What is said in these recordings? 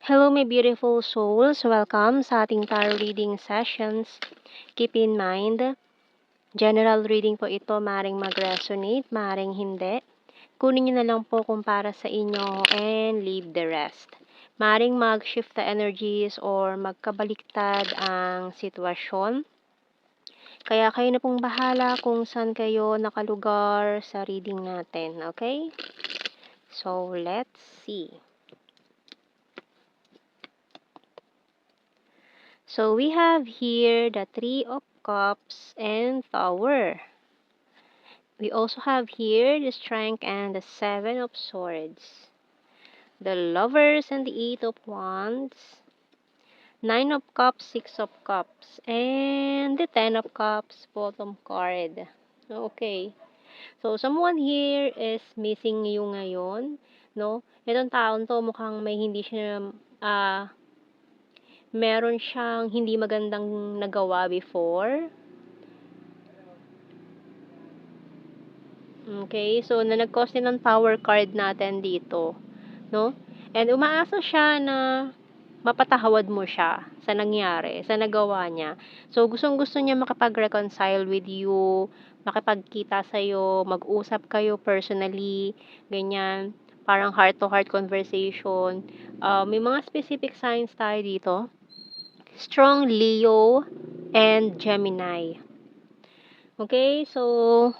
Hello, my beautiful souls. Welcome sa ating tarot reading sessions. Keep in mind, general reading po ito. Maring mag-resonate, maring hindi. Kunin nyo na lang po kung para sa inyo and leave the rest. Maring mag-shift the energies or magkabaliktad ang sitwasyon. Kaya kayo na pong bahala kung saan kayo nakalugar sa reading natin. Okay? So, let's see. So, we have here the Three of Cups and Tower. We also have here the Strength and the Seven of Swords. The Lovers and the Eight of Wands. Nine of Cups, Six of Cups, and the Ten of Cups, bottom card. Okay. So, someone here is missing you ngayon, no? Itong taon to mukhang may hindi siya, meron siyang hindi magandang nagawa before. Okay, so na nag-cause din ng Tower card natin dito, no? And umaasa siya na mapatawad mo siya sa nangyari, sa nagawa niya. So gustong-gusto niya makapag-reconcile with you, makipagkita sa'yo, mag-usap kayo personally, ganyan. Parang heart-to-heart conversation. May mga specific signs tayo dito. Strong Leo and Gemini. Okay, so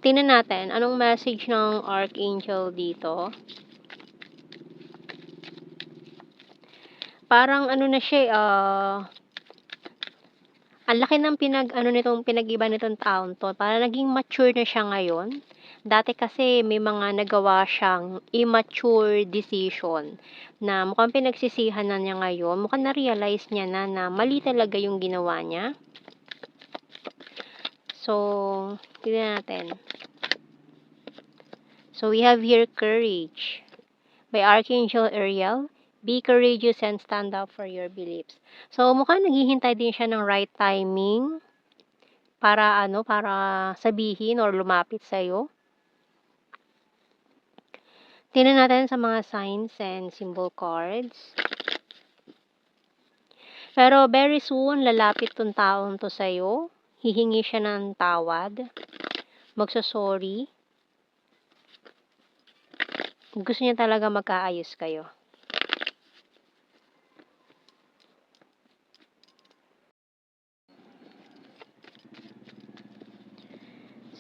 tingnan natin anong message ng Archangel dito. Parang ano na siya, ang laki ng pinag-iba nitong taon to. Parang naging mature na siya ngayon. Dati kasi may mga nagawa siyang immature decision na mukhang pinagsisihan na niya ngayon. Mukhang na-realize niya na mali talaga yung ginawa niya. So, tignan natin. So, we have here Courage by Archangel Ariel. Be courageous and stand up for your beliefs. So, mukhang naghihintay din siya ng right timing para sabihin or lumapit sa'yo. Tingnan natin sa mga signs and symbol cards. Pero very soon, lalapit tong taong to sa'yo. Hihingi siya ng tawad. Magsasorry. Gusto niya talaga magkaayos kayo.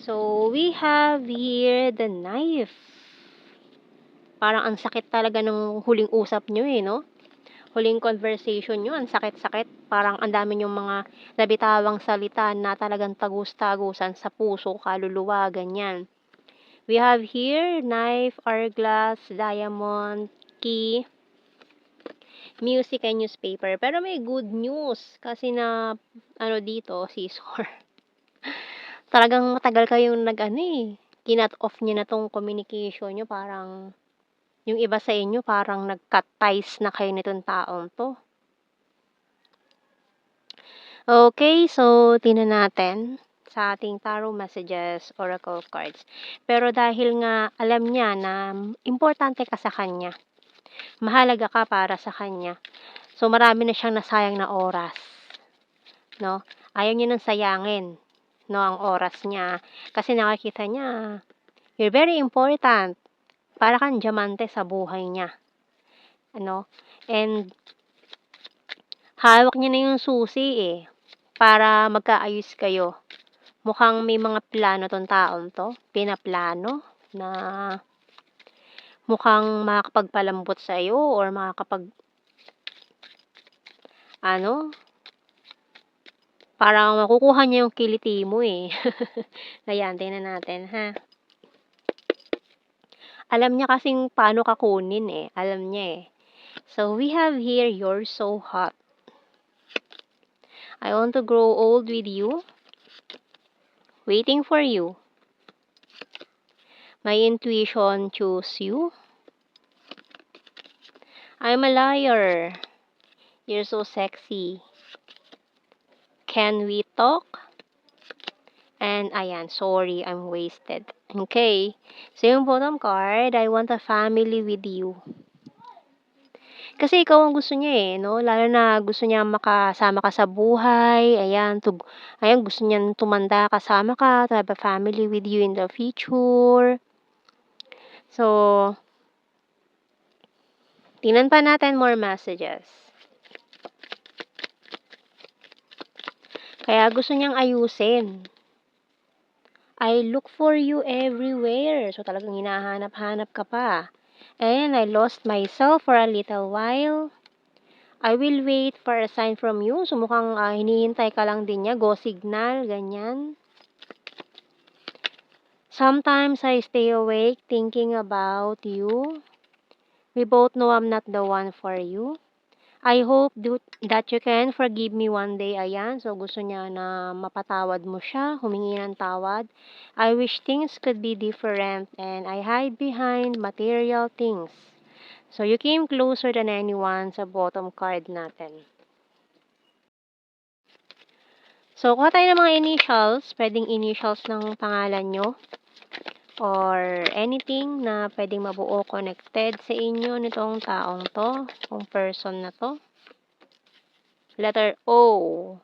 So, we have here the knife. Parang ang sakit talaga ng huling usap nyo no? Huling conversation nyo, ang sakit-sakit. Parang ang dami yung mga nabitawang salita na talagang tagus-tagusan sa puso, kaluluwa, ganyan. We have here, knife, hourglass, diamond, key, music, and newspaper. Pero may good news kasi na, dito, scissor. Talagang matagal kayong kinat off niyo na tong communication nyo, parang yung iba sa inyo parang nag-cut ties na kayo nitong taong to. Okay, so tingnan natin sa ating tarot messages, oracle cards. Pero dahil nga alam niya na importante ka sa kanya, mahalaga ka para sa kanya, so marami na siyang nasayang na oras, no? Ayaw niya nang sayangin, no, ang oras niya. Kasi nakikita niya, you're very important. Para kang diamante sa buhay niya. And hawak niya na yung susi para magkaayos kayo. Mukhang may mga plano tong taon to, pinaplano na mukhang makakapagpalambot sa iyo or parang makukuha niya yung kiliti mo Ayan, tingnan natin ha. Alam niya kasing paano ka kunin alam niya So we have here, you're so hot. I want to grow old with you. Waiting for you. My intuition choose you. I'm a liar. You're so sexy. Can we talk? And ayan, sorry, I'm wasted. Okay. So yung bottom card, I want a family with you. Kasi ikaw ang gusto niya, eh, 'no, lalo na gusto niya makasama ka sa buhay, ayan gusto niyang tumanda kasama ka, to have a family with you in the future. So, tingnan pa natin more messages. Kaya gusto niyang ayusin. I look for you everywhere. So, talagang hinahanap-hanap ka pa. And I lost myself for a little while. I will wait for a sign from you. So, mukhang hinihintay ka lang din niya. Go signal, ganyan. Sometimes I stay awake thinking about you. We both know I'm not the one for you. I hope that you can forgive me one day. Ayan. So, gusto niya na mapatawad mo siya, humingi ng tawad. I wish things could be different and I hide behind material things. So, you came closer than anyone sa bottom card natin. So, kuha tayo ng mga initials. Pwedeng initials ng pangalan nyo or anything na pwedeng mabuo connected sa inyo nitong taong to, kung person na to. Letter O.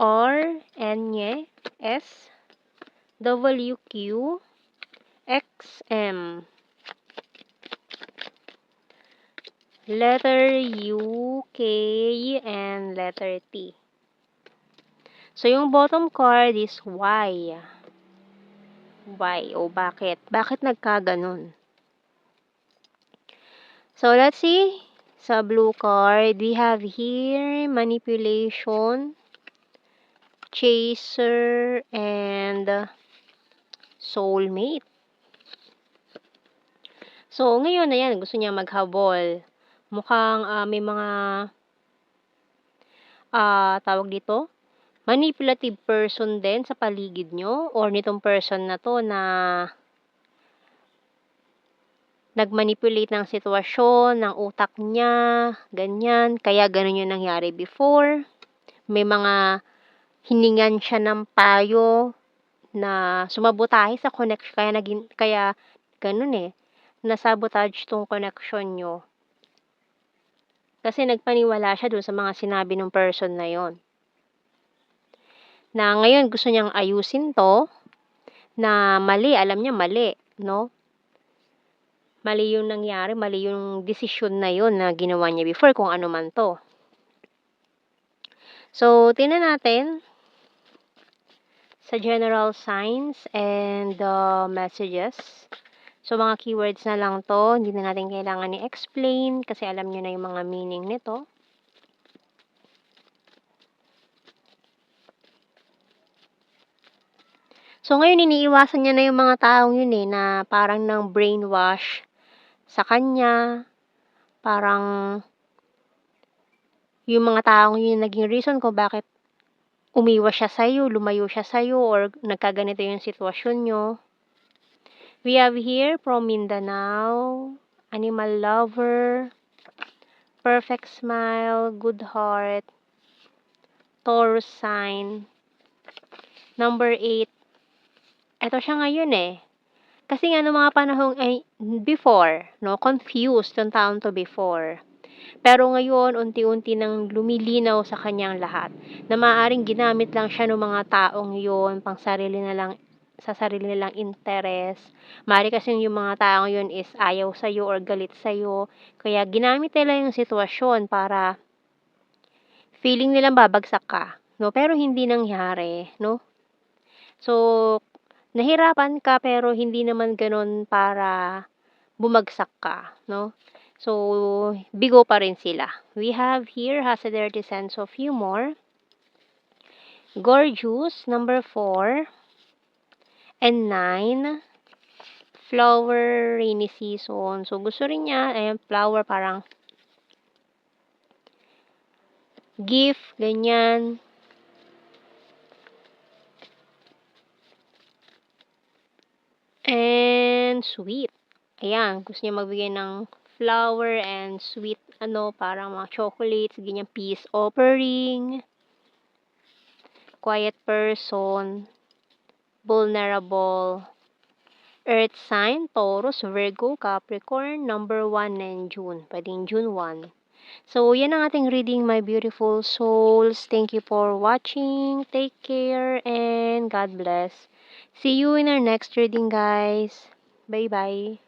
R, N, S, W, Q, X, M. Letter U, K, and letter T. So, yung bottom card is Y. Y. O, bakit? Bakit nagkaganon? So, let's see. Sa blue card, we have here manipulation, chaser, and soulmate. So, ngayon na yan, gusto niya maghabol. Mukhang may mga, tawag dito, manipulative person din sa paligid nyo or nitong person na to na nagmanipulate ng sitwasyon, ng utak niya, ganyan. Kaya ganun yung nangyari before. May mga hiningan siya ng payo na sumabotahe sa connection. Kaya ganun eh. Nasabotage tong connection nyo. Kasi nagpaniwala siya dun sa mga sinabi ng person na yon. Na ngayon gusto niyang ayusin to, na mali, alam niya mali, no? Mali yung nangyari, mali yung desisyon na yon na ginawa niya before, kung ano man to. So, tingnan natin sa general signs and messages. So, mga keywords na lang to. Hindi na natin kailangan i-explain kasi alam niyo na yung mga meaning nito. So, ngayon iniiwasan niya na yung mga taong yun eh, na parang nang brainwash sa kanya. Parang yung mga taong yun naging reason kung bakit umiwas siya sa'yo, lumayo siya sa'yo, or nagkaganito yung sitwasyon nyo. We have here from Mindanao, animal lover, perfect smile, good heart, Taurus sign, number 8. Ito siya ngayon eh. Kasi nga noong mga panahong before, no, confused yung taon to before. Pero ngayon, unti-unti nang lumilinaw sa kanyang lahat na maaaring ginamit lang siya ng mga taong yun pang sarili na lang, sa sarili nilang interes. Maaari kasi yung mga taong yun is ayaw sa'yo or galit sa'yo. Kaya ginamit nila yung sitwasyon para feeling nilang babagsak ka, no? Pero hindi nangyari, no? So, nahirapan ka pero hindi naman gano'n para bumagsak ka, no? So, bigo pa rin sila. We have here, has a dirty sense of humor. Gorgeous, number 4. And 9. Flower, rainy season. So, gusto rin niya, flower parang gift, ganyan. And sweet. Ayan, gusto niya magbigay ng flower and sweet, parang mga chocolates, ganyan, peace offering. Quiet person, vulnerable, Earth sign, Taurus, Virgo, Capricorn, number 1 and June. Pwedeng June 1. So, yan ang ating reading, my beautiful souls. Thank you for watching. Take care and God bless. See you in our next reading, guys. Bye-bye.